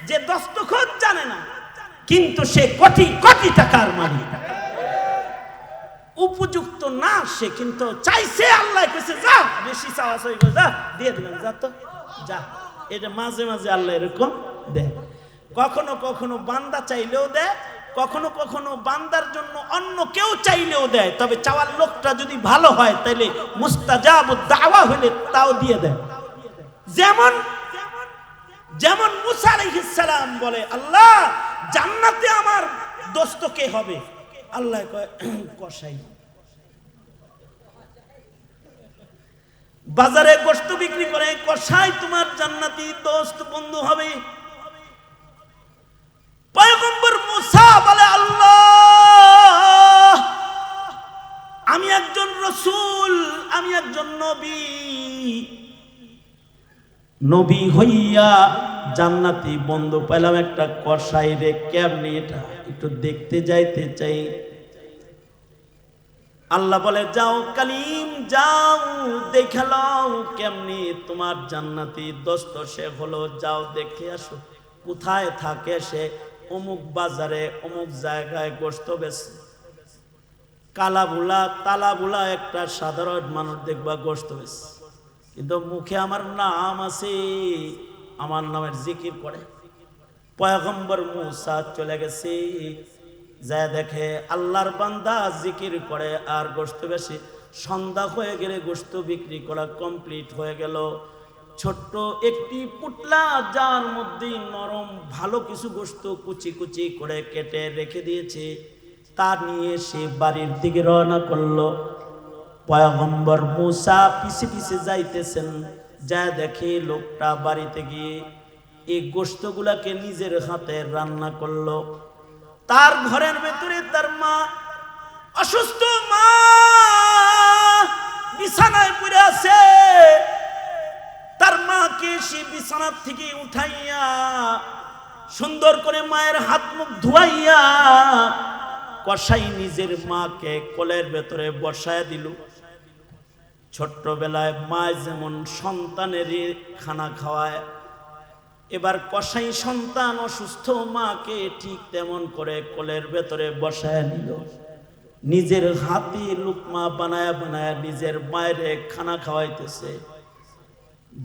যে দস্তখত জানে না, কিন্তু সে কোটি কোটি টাকার মালিক। উপযুক্ত না সে, কিন্তু চাইছে, আল্লাহ কইছে যা বেশি চাওয়া চাই যা দিয়ে দিলাম, যা তো যা। এটা মাঝে মাঝে আল্লাহ এরকম দেয়। কখনো কখনো বান্দা চাইলেও দেয়, কখনো কখনো বান্দার জন্য অন্য কেউ চাইলেও দেয়। তবে চাওয়ার লোকটা যদি ভালো হয় তাহলে মুস্তাজাবুদ দাওয়া হলে তাও দিয়ে দেয়। যেমন যেমন মুসা আলাইহিস সালাম বলে, আল্লাহ জান্নাতে আমার দোস্ত কে হবে? আল্লাহ কয় কসাই। বাজারে গোশত বিক্রি করে, কসাই তোমার জান্নাতি দোস্ত বন্ধু হবে। পয়গম্বর মুসা বলে, আল্লাহ আমি একজন রসূল, আমি একজন নবী, নবী হইয়া জান্নাতি বন্ধু পেলাম একটা কসাই রে, কেমনি এটা একটু দেখতে যাইতে চাই। আল্লাহ বলে, যাও কালিম যাও, দেখালাও কেমনি তোমার জান্নাতি দোস্ত সে হলো, যাও দেখে আসো। কোথায় থাকে সে? অমুক বাজারে অমুক জায়গায় গোশত বেচে। কালাবুলা তালাবুলা একটা সাধারণ মানুষ দেখবা গোশত বেচে, কিন্তু মুখে আমার নাম আছে, আমার নামের জিকির করে। পয়গম্বর মুসা চলে গেছে, যা দেখে আল্লাহর বান্দা জিকির করে আর গোশত বেশি। সন্ধ্যা হয়ে গেলে গোশত বিক্রি করা কমপ্লিট হয়ে গেল। ছোট্ট একটি পুটলা যার মধ্যে নরম ভালো কিছু গোশত কুচি কুচি করে কেটে রেখে দিয়েছে, তা নিয়ে সে বাড়ির দিকে রওনা করলো। পয়গম্বর মুসা পিছে পিছে যাইতেছেন, যা দেখে লোকটা বাড়িতে গিয়ে এই গোশতগুলাকে নিজের হাতে রান্না করলো। তার ঘরের ভেতরে তার মা অসুস্থ, মা বিছানায় পড়ে আছে। তার মাকে সে বিছানার থেকে উঠাইয়া সুন্দর করে মায়ের হাত মুখ ধুয়াইয়া কসাই নিজের মাকে কোলের ভেতরে বসায় দিল। ছোট্টবেলায় মা যেমন সন্তানের খানা খাওয়ায়, এবার কসাই সন্তান অসুস্থ মাকে ঠিক তেমন করে কোলের ভেতরে বসায় নিল। নিজের হাতে লুকমা বানায়া বানায়া নিজের মায়ের খানা খাওয়াইতেছে।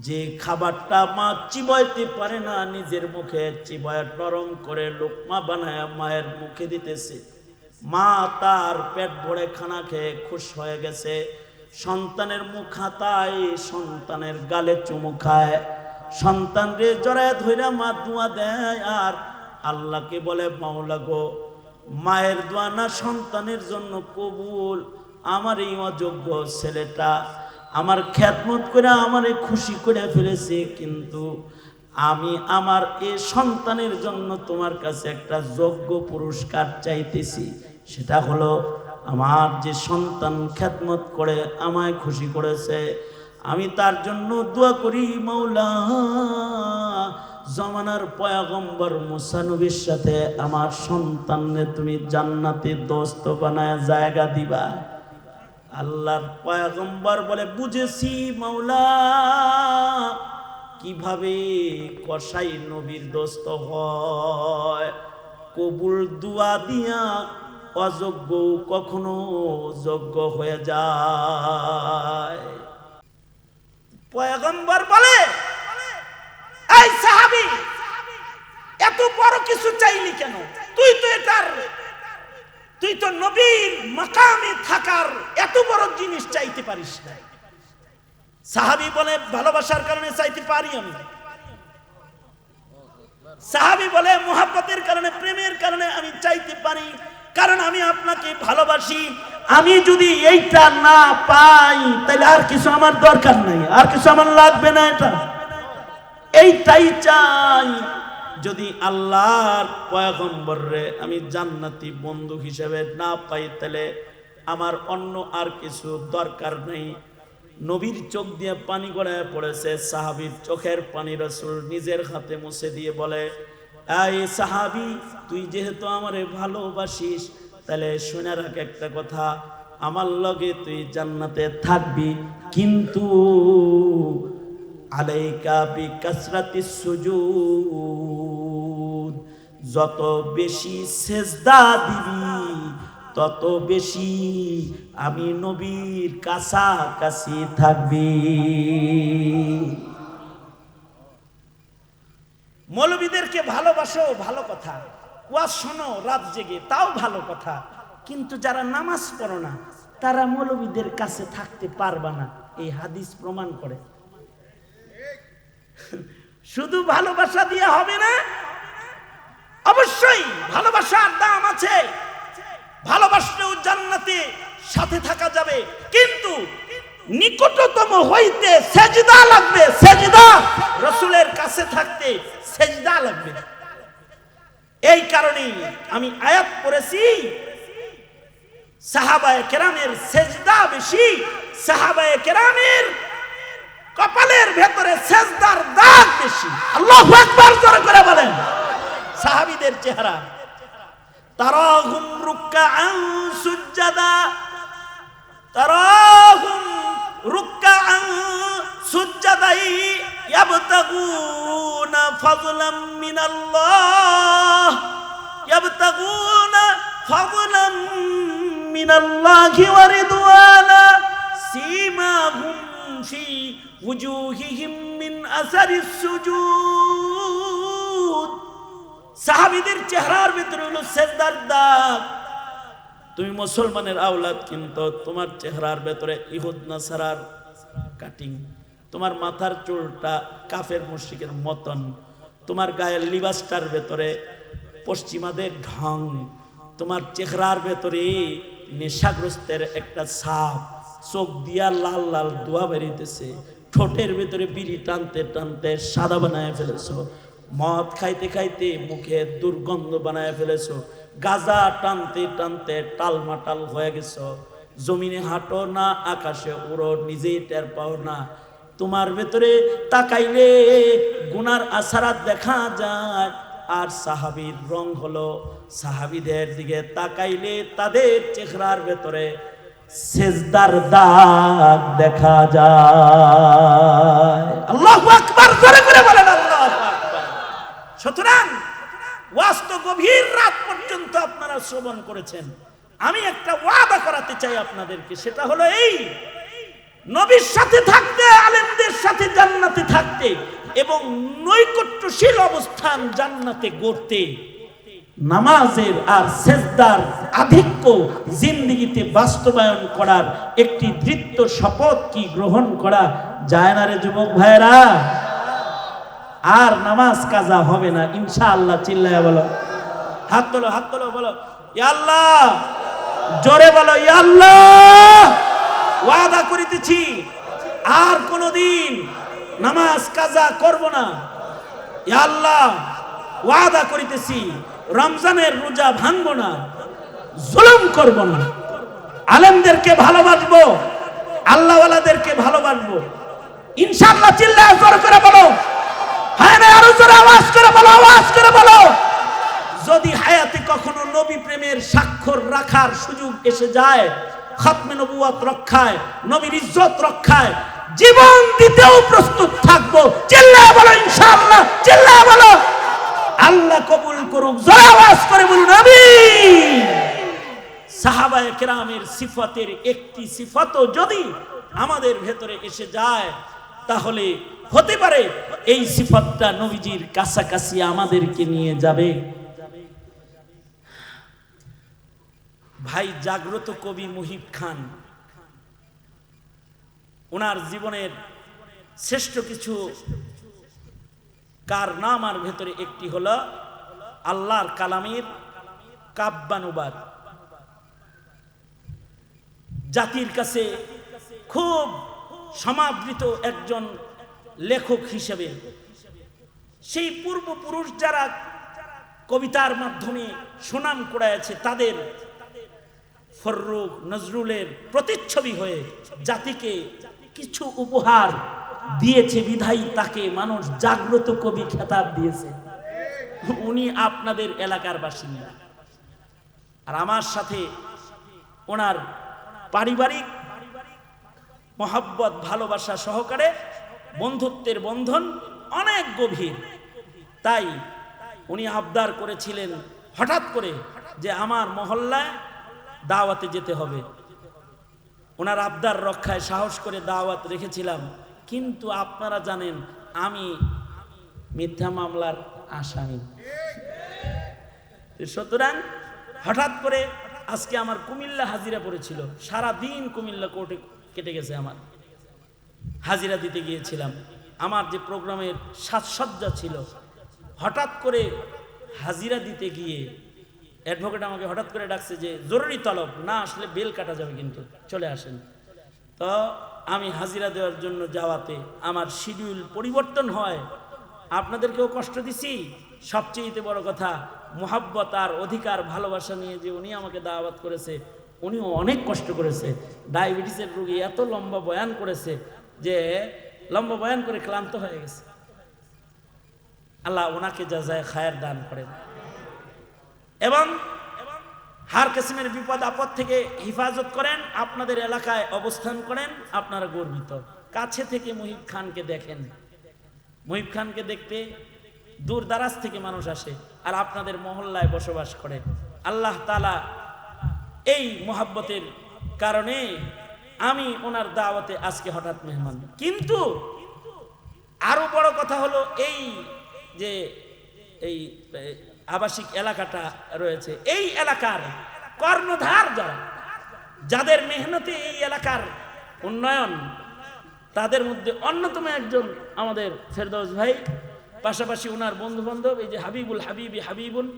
যে খাবারটা মা চিবাইতে পারে না, নিজের মুখে চিবায় নরম করে লুকমা বানায়া মায়ের মুখে দিতেছে। মা তার পেট ভরে খানা খেয়ে খুশ হয়ে গেছে। সন্তানের মুখ হাতায়, সন্তানের গালে চুমু খায়, সন্তান রে জড়ায় ধইরা মা দোয়া দেয় আর আল্লাহকে বলে, মাওলা গো, মায়ের দোয়া না সন্তানের জন্য কবুল। আমার এই অযোগ্য ছেলেটা আমার খেদমত করে আমারে খুশি করে ফেলেছে, কিন্তু আমি আমার এই সন্তানের জন্য তোমার কাছে একটা যোগ্য পুরস্কার চাইতেছি। সেটা হলো আমার যে সন্তান খেদমত করে আমায় খুশি করেছে, আমি তার জন্য দোয়া করি, মাওলা জমানার পয়গম্বর মুসা নবীর সাথে আমার সন্তানকে তুমি জান্নাতে দোস্ত বানায় জায়গা দিবা। আল্লাহর পয়গম্বর বলে, বুঝেছি মাওলা, কিভাবে কসাই নবীর দোস্ত হয়। কবুল দুয়া দিয়া অযোগ্য কখনো যোগ্য হয়ে যায়। পয়গম্বর বলে, এই সাহাবী, এত বড় কিছু চাইলি কেন? তুই তো নবীর মাকামে থাকার এত বড় জিনিস চাইতে পারিস না। সাহাবী বলে, ভালোবাসার কারণে চাইতে পারি আমি। সাহাবী বলে, মুহাব্বতের কারণে, প্রেমের কারণে আমি চাইতে পারি, কারণ আমি আপনাকে ভালোবাসি। আমি যদি এইটা না পাই তাহলে আর কিছু আমার দরকার নাই, আর কিছু আমার লাগবে না, এইটাই চাই। যদি আল্লাহর পয়গম্বরে আমি জান্নাতি বন্ধু হিসেবে না পাই তাহলে আমার অন্য আর কিছু দরকার নেই। নবীর চোখ দিয়ে পানি গড়ায় পড়েছে। সাহাবীর চোখের পানি রাসূল নিজের হাতে মুছে দিয়ে বলে, এই সাহাবী, তুই যেহেতু আমারে ভালোবাসিস তাহলে শুনে রাখ একটা কথা, আমার লগে তুই জান্নাতে থাকবি, কিন্তু আলাইকা বিকাসরাতিস সুজুদ, যত বেশি সেজদা দিবি তত বেশি আমি নবীর কাছাকাছি থাকবি। মৌলবীদেরকে ভালোবাসো, ভালো কথা, ওয়াজ শোনো রাত জেগে, তাও ভালো কথা, কিন্তু যারা নামাজ পড়ো না তারা মৌলবীদের কাছে থাকতে পারবা না, এই হাদিস প্রমাণ করে। শুধু ভালোবাসা দিয়ে হবে না, অবশ্যই ভালোবাসার দাম আছে, ভালোবাসলেও জান্নাতে সাথে থাকা যাবে, কিন্তু নিকটতম হইতে সেজদা লাগবে। সেজদা, রাসূলের কাছে থাকতে সেজদা লাগবে। এই কারণেই আমি আয়াত পড়েছি, সাহাবায়ে কেরামের সেজদা বেশি, সাহাবায়ে কেরামের কপালের ভেতরে সেজদার দাগ বেশি। আল্লাহু আকবার, জোরে করে বলেন। সাহাবীদের চেহারা, তারাহুম রুকআন সুজদা, তারাহুম রুকআন সুজদাই ইয়াবতাগুনা ফাযলাম মিনাল্লাহ, ইয়াবতাগুনা ফাযলাম মিনাল্লাহি ওয়া রিদওয়ানা, সীমাহুম ফি ওয়ুজুহিহিম মিন আসারিস সুজুদ। সাহাবীদের চেহারার ভিতরে হলো সেজদার দাগ। তুমি মুসলমানের আওলাদ, কিন্তু তোমার চেহারার ভেতরে ইহুদ নাসারার কাটিং, তোমার মাথার চুলটা কাফের মুশরিকের মতন, তোমার গায়ের লিবাসটার ভেতরে পশ্চিমাদের ঢং, তোমার চেহারার ভেতরে নেশাগ্রস্তের একটা ছাপ, চোখ দিয়া লাল লাল দোয়া বেরিতেছে, ঠোঁটের ভেতরে বিড়ি টানতে টানতে সাদা বানায় ফেলেছো, মদ খাইতে খাইতে মুখে দুর্গন্ধ বানায় ফেলেছো, গাঁজা টানতে টানতে টালমাটাল হয়ে গেছো, জমিনে হাঁটো না আকাশে উড়ো, নিজেই টের পাও না। তোমার ভেতরে তাকাইলে গুনার আসারাত দেখা যায়। আর সাহাবীর রং হলো, সাহাবীদের দিকে তাকাইলে তাদের চেহারার ভেতরে সেজদার দাগ দেখা যায়। আল্লাহু আকবার, জোরে করে বলেন আল্লাহু আকবার। সুতরাং ওয়াজ তো গভীর রাত পর্যন্ত আপনারা শ্রবণ করেছেন। আমি একটা ওয়াদা করাতে চাই আপনাদেরকে, সেটা হলো এই, নবীর সাথে থাকতে, আলেমদের সাথে জান্নাতে থাকতে এবং নৈকট্যশীল অবস্থান জান্নাতে গড়তে নামাজের আর সেজদার আধিক্য জিন্দেগিতে বাস্তবায়ন করার একটি দৃঢ় শপথ কি গ্রহণ করা যায় না রে যুবক ভাইরা? আর নামাজ কাজা হবে না ইনশাআল্লাহ। চিল্লায়া বলো, হাত তোলো, হাত তোলো, বলো ইয়া আল্লাহ, জোরে বলো ইয়া আল্লাহ। ওয়াদা করিতেছি আর কোনদিন নামাজ কাজা করব না। ইয়া আল্লাহ, ওয়াদা করিতেছি রমজানের রোজা ভাঙব না, জুলুম করব না, আলেমদেরকে ভালোবাসবো, আল্লাহওয়ালাদেরকে ভালোবাসবো ইনশাআল্লাহ। চিল্লায়া জোরে করে বলো, হ্যাঁ না, আরো জোরে আওয়াজ করে বলো, আওয়াজ করে বলো। যদি হায়াতে কখনো নবী প্রেমের স্বাক্ষর রাখার সুযোগ এসে যায়, খাতমে নবুয়ত রক্ষায়, নবীর ইজ্জত রক্ষায় জীবন দিতেও প্রস্তুত থাকবো। চিল্লায়া বলো ইনশাআল্লাহ, চিল্লায়া বলো। আল্লাহ কবুল করুক, জোরে আওয়াজ করে বলুন আমিন। সাহাবায়ে কেরামের সিফাতের একটি সিফাতও যদি আমাদের ভেতরে এসে যায়, তাহলে হতে পারে এই সিফাতটা নবীজির কাছাকাছি আমাদেরকে নিয়ে যাবে। ভাই জাগ্রত কবি মুহিব খান, ওনার জীবনের শ্রেষ্ঠ কিছু কারনামার ভেতরে একটি হলো আল্লাহর কালামের কাব্যানুবাদ। জাতির কাছে খুব সমাদৃত একজন লেখক হিসেবে সেই পূর্বপুরুষ যারা কবিতার মাধ্যমে সুনাম কুড়াইছে, তাদের ফররুখ নজরুলের প্রতিচ্ছবি হয়ে জাতিকে কিছু উপহার দিয়েছে বিধায়ী তাকে মানুষ জাগ্রত কবি খেতাব দিয়েছে। উনি আপনাদের এলাকার বাসিন্দা, আর আমার সাথে ওনার পারিবারিক মহব্বত ভালোবাসা সহকারে বন্ধুত্বের বন্ধন অনেক গভীর। তাই উনি আবদার করেছিলেন হঠাৎ করে যে আমার মহল্লায় দাওয়াতে যেতে হবে। ওনার আবদার রক্ষায় সাহস করে দাওয়াত রেখেছিলাম, কিন্তু আপনারা জানেন আমি মিথ্যা মামলার আসামি, সুতরাং হঠাৎ করে আজকে আমার কুমিল্লা হাজিরা পড়েছিল। সারা দিন কুমিল্লা কোর্টে কেটে গেছে আমার, হাজিরা দিতে গিয়েছিলাম। আমার যে প্রোগ্রামের সাজসজ্জা ছিল, হঠাৎ করে হাজিরা দিতে গিয়ে অ্যাডভোকেট আমাকে হঠাৎ করে ডাকছে যে জরুরি তলব, না আসলে বেল কাটা যাবে, কিন্তু চলে আসেন। তো আমি হাজিরা দেওয়ার জন্য যাওয়াতে আমার শিডিউল পরিবর্তন হয়। আপনাদেরকেও কষ্ট দিছি, সবচেয়ে বড় কথা মুহাব্বত আর অধিকার ভালোবাসা নিয়ে যে উনি আমাকে দাওয়াত করেছে, উনিও অনেক কষ্ট করেছে। ডায়াবেটিসের রোগী এত লম্বা বয়ান করেছে যে লম্বা বয়ান করে ক্লান্ত হয়ে গেছে। আল্লাহ ওনাকে জাযায়ে খায়ের দান করেন এবং হার কিসমের বিপদ আপদ থেকে হেফাজত করেন। আপনাদের এলাকায় অবস্থান করেন, আপনারা গর্বিত। কাছে থেকে মুহিব খানকে দেখেন। মুহিব খানকে দেখতে দূর দারাজ থেকে মানুষ আসে, আর আপনাদের মহল্লায় বসবাস করে। আল্লাহ তাআলা এই মুহাব্বতের কারণে আমি ওনার দাওয়াতে আজকে হঠাৎ মেহমান। কিন্তু আরো বড় কথা হলো এই যে এই আবাসিক এলাকাটা রয়েছে, এই এলাকার কর্ণধার যারা, যাদের মেহনতে এই এলাকার উন্নয়ন, তাদের মধ্যে অন্যতম একজন আমাদের ফেরদৌস ভাই, পাশাপাশি ওনার বন্ধু বান্ধব এই যে হাবিবুল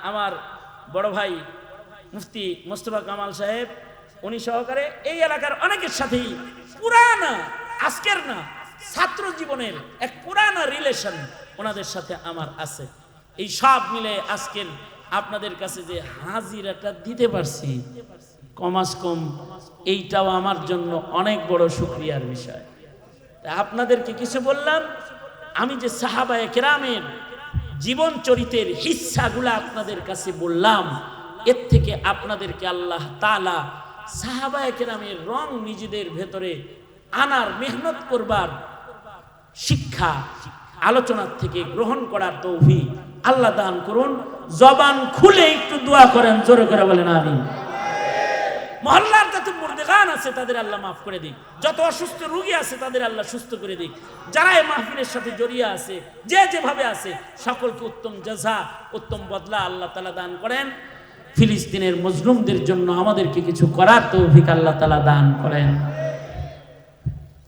আমার বড় ভাই মুফতি মোস্তফা কামাল সাহেব, উনি সহকারে এই এলাকার অনেকের সাথেই পুরানা, আজকের না, ছাত্র জীবনের এক পুরানা রিলেশন ওনাদের সাথে আমার আছে। এই সব মিলে আজকের আপনাদের কাছে যে হাজিরাটা দিতে পারছি, কমাস কম এইটাও আমার জন্য অনেক বড় শুকরিয়ার বিষয়। আপনাদেরকে কিছু বললাম, আমি যে সাহাবায়ে কেরামের জীবন চরিত্রের হিস্সাগুলো আপনাদের কাছে বললাম, এর থেকে আপনাদেরকে আল্লাহ তাআলা সাহাবায়ে কেরামের রং নিজেদের ভেতরে আনার, মেহনত করবার শিক্ষা আলোচনার থেকে গ্রহণ করার তৌফিক আল্লাহ দান করুন। জবান খুলে একটু দোয়া করেন, জোরে করে বলেন আমিন। মহল্লার যত মুর্দেগান আছে তাদের আল্লাহ মাফ করে দিক, যত অসুস্থ রোগী আছে তাদের আল্লাহ সুস্থ করে দিক, যারা এই মাহফিলের সাথে জড়িয়ে আছে, যে যেভাবে আছে, সকলকে উত্তম জাযা, উত্তম বদলা আল্লাহ তাআলা দান করেন। ফিলিস্তিনের মজলুমদের জন্য আমাদেরকে কিছু করার তৌফিক আল্লাহ তাআলা দান করেন।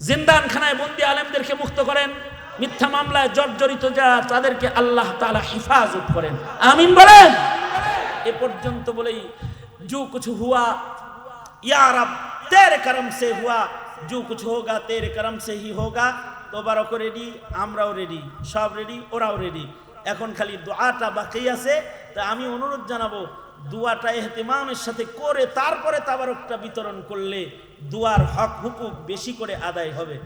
জিন্দানখানায় বন্দী আলেমদেরকে মুক্ত করেন। মিথ্যা মামলায় জর্জরিত যারা, তাদেরকে আল্লাহ তাআলা হিফাজত করেন, আমিন বলেন। এ পর্যন্ত বলেই जो कुछ हुआ या रब तेरे करम से हुआ, जो कुछ होगा तेरे करम से ही होगा। তোবারক রেডি, আমরাও রেডি, সব রেডি, ওরাও রেডি। এখন খালি দোয়াটা বাকি আছে। তা আমি অনুরোধ জানাবো, দোয়াটা ইহতিমামের সাথে করে তারপরে তাবারকটা বিতরণ করলে দোয়ার হক হুকুক বেশি করে আদায় হবে।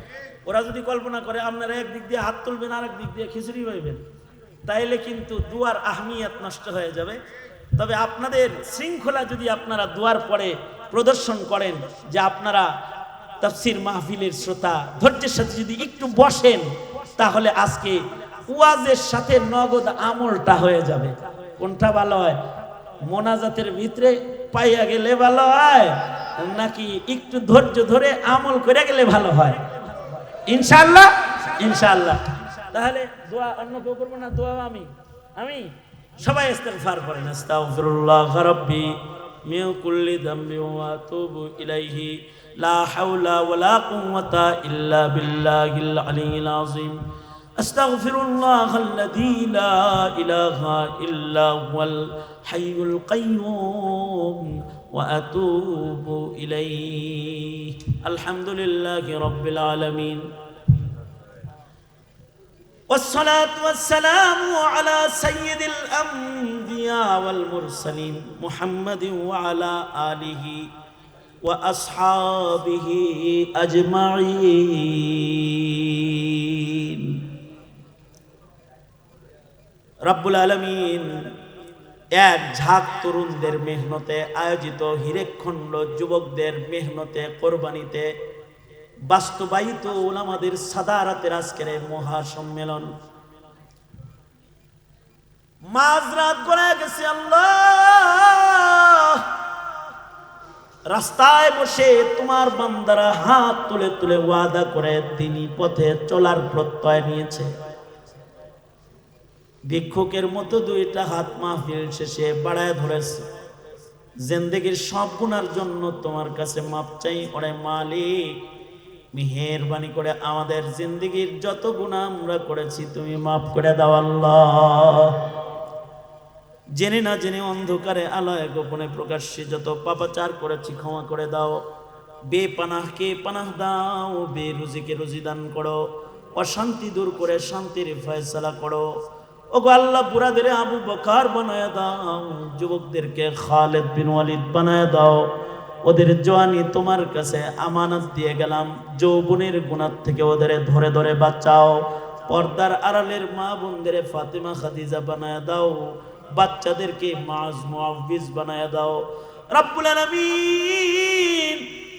ওরা যদি কল্পনা করে আপনারা একদিক দিয়ে হাত তুলবেন আর এক দিক দিয়ে খিচুড়ি পাইবেন, তাইলে কিন্তু দোয়ার আহমিয়ত নষ্ট হয়ে যাবে। তবে আপনাদের শৃঙ্খলা যদি আপনারা দোয়ার পরে প্রদর্শন করেন যে আপনারা তাফসীর মাহফিলের শ্রোতা, ধৈর্যের সাথে যদি একটু বসেন, তাহলে আজকে ওয়াজের সাথে নগদ আমলটা হয়ে যাবে। কোনটা ভালো হয়? মোনাজাতের ভিতরে পাইয়া গেলে ভালো হয় নাকি একটু ধৈর্য ধরে আমল করে গেলে ভালো হয়? ইনশাআল্লাহ, ইনশাআল্লাহ। তাহলে দোয়া অন্য কেউ করবো না, দোয়া আমি সবাই ইস্তিগফার করেন। আস্তাগফিরুল্লাহ রাব্বি মিন কুল্লি যামবি ওয়া আতুবু ইলাইহি লা হাওলা ওয়ালা কুওয়াতা ইল্লা বিল্লাহিল আলিয়্যিল আযীম। আস্তাগফিরুল্লাহাল্লাযী লা ইলাহা ইল্লা হুয়াল হাইয়ুল কাইয়্যুম ওয়া আতুবু ইলাইহি। আলহামদুলিল্লাহি রাব্বিল আলামিন। والصلاة والسلام على سيد الأنبياء والمرسلين محمد وعلى آله وأصحابه أجمعين। রব্বুল আলামিন এক ঝাঁক তরুণদের মেহনতে আয়োজিত হিরেকখণ্ড যুবকদের মেহনতে কোরবানিতে বাস্তবায়িত উলামাদের সাদারাতের আজকের মহাসম্মেলন মাঝরাত করে গেছে। আল্লাহ, রাস্তায় বসে তোমার বান্দারা হাত তুলে তুলে ওয়াদা করে তিনি পথে চলার প্রত্যয় নিয়েছে। ভিক্ষুকের মতো দুইটা হাত মাহফিল শেষে বাড়ায় ধরেছে। জিন্দেগির সব গুনার জন্য তোমার কাছে মাপ চাই। ওরে মালিক, মেহেরবানি করে আমাদের জিন্দেগির যত গুনাহ আমরা করেছি তুমি মাফ করে দাও আল্লাহ। জেনে না জেনে অন্ধকারে আলোয় গোপনে প্রকাশ্যে যত পাপাচার করেছি ক্ষমা করে দাও। বেপানাহকে পানাহ দাও, বেরুজিকে রুজি দান করো, অশান্তি দূর করে শান্তির ফয়সালা করো। ওগো আল্লাহ, বুড়াদের আবু বকর বানায় দাও, যুবকদেরকে খালিদ বিন ওয়ালিদ বানায় দাও। ওদের জওয়ানি তোমার কাছে আমানত দিয়ে গেলাম, যৌবনের গুনাহ থেকে ওদের ধরে ধরে বাঁচাও। পর্দার আড়ালের মা বোনদের ফাতেমা খাদিজা বানায় দাও, বাচ্চাদেরকে মাজ মুআফিজ বানায় দাও। রব্বুল আলামিন,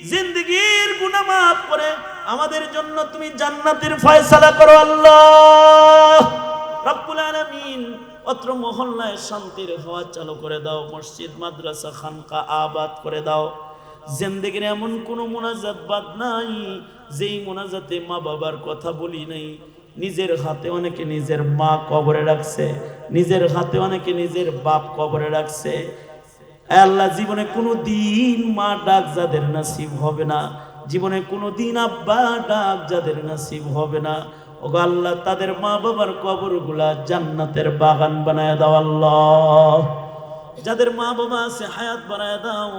জিন্দেগির গুনাহ মাফ করে আমাদের জন্য তুমি জান্নাতের ফয়সালা করো আল্লাহ। রব্বুল আলামিন, অত্র মহল্লায় শান্তির হওয়া চালু করে দাও, মসজিদ মাদ্রাসা খানকা আবাদ করে দাও। জিন্দেগির এমন কোনো মোনাজাত বাদ নাই যেই মোনাজাতে মা বাবার কথা বলি নাই। নিজের হাতে অনেকে নিজের মা কবরে রাখছে, নিজের হাতে অনেকে নিজের বাপ কবরে রাখছে। আল্লাহ, জীবনে কোনো দিন মা ডাক যাদের নসিব হবে না, জীবনে কোনো দিন আব্বা ডাক যাদের নসিব হবে না, ওগো আল্লাহ, তাদের মা বাবার কবরগুলা জান্নাতের বাগান বানায় দাও আল্লাহ। যাদের মা বাবা আছে হায়াত বানায় দাও,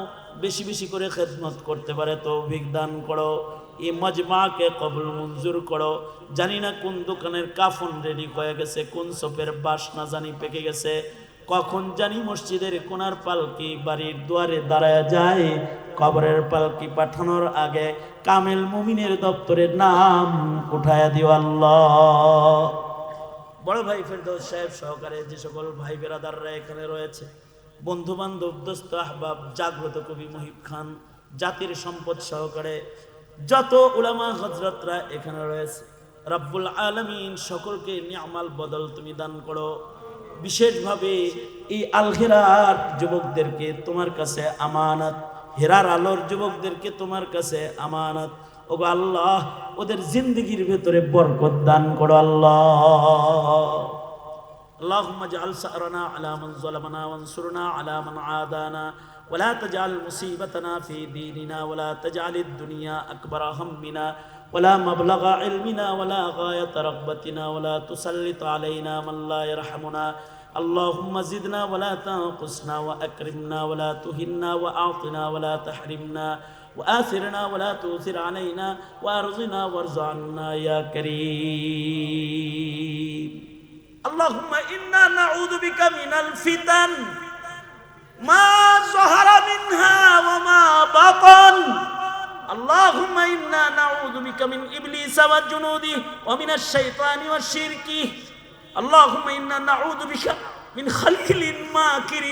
বেশি বেশি করে খেদমত করতে পারে তৌফিক দান করো। এই মজমাকে কবুল মঞ্জুর করো। জানি না কোন দোকানের কাফন রেডি হয়ে গেছে, কোন সপের বাসনা জানি পেকে গেছে, কখন জানি মসজিদের কোনার পালকি বাড়ির দুয়ারে দাঁড়ায় যায়। কবরের পালকি পাঠানোর আগে কামেল মুমিনের দপ্তরের নাম উঠায়া দিও আল্লাহ। বড় ভাই ফেরদৌস সাহেব সহকারে যে সকল ভাই বেরাদাররা এখানে রয়েছে, বন্ধু বান্ধব দোস্ত আহবাব, জাগ্রত কবি মুহিব খান, জাতির সম্পদ সহকারে যত উলামা হযরতরা এখানে রয়েছে, রব্বুল আলামিন সকলকে নিয়ামাল বদল তুমি দান করো। বিশেষভাবে এই আল হেরার যুবকদেরকে তোমার কাছে আমানত, হেরার আলোর যুবকদেরকে তোমার কাছে আমানত। ওগো আল্লাহ, ওদের জিন্দেগির ভেতরে বরকত দান করো আল্লাহ। اللهم اجعل سأرنا على من ظلمنا وانصرنا على من عادانا ولا تجعل مصيبتنا في ديننا ولا تجعل الدنيا أكبر همنا ولا مبلغ علمنا ولا غاية رغبتنا ولا تسلط علينا من لا يرحمنا اللهم زدنا ولا تنقصنا وأكرمنا ولا تهنا وأعطنا ولا تحرمنا وآثرنا ولا تؤثر علينا وأرزنا وارض عنا يا كريم اللهم إنا نعوذ بك من الفتن ما ظهر منها وما بطن اللهم إنا نعوذ بك من إبليس وجنوده ومن الشيطان والشرك اللهم إنا نعوذ بك من خليل ماكر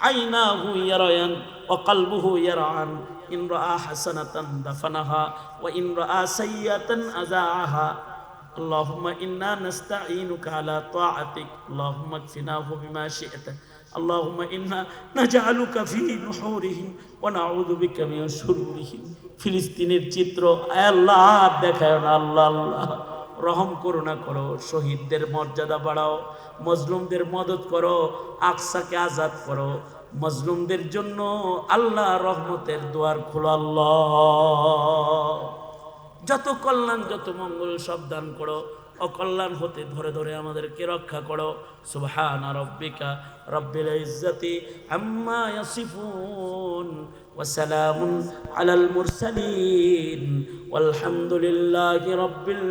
عيناه يريان وقلبه يرعان إن رأى حسنة دفنها وإن رأى سيئة أذاعها اللهم إنا نستعينك على طاعتك اللهم اكفناه بما شئت আল্লাহুম্মা ইন্না নাজআলুকা ফি নুহুরিহিম ওয়া নাউযু বিকা মিন শুরুরিহিম। ফিলিস্তিনের চিত্র আয় আল্লাহ দেখায় না, আল্লাহ আল্লাহ রহম করুণা করো, শহীদদের মর্যাদা বাড়াও, মজলুমদের মদত করো, আকসাকে আজাদ করো, মজলুমদের জন্য আল্লাহ রহমতের দুয়ার খোলো আল্লাহ। যত কল্যাণ যত মঙ্গল সব দান করো, অকল্যাণ হতে ধরে ধরে আমাদেরকে রক্ষা করো। সুবহানা রাব্বিকা রাব্বিল ইজ্জাতি আম্মা ইয়াসিফুন ওয়া সালামুন আলাল মুরসালিন ওয়ালহামদুলিল্লাহি রাব্বিল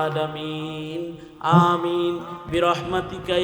আলামিন। আমিন বিরহমাতিকা।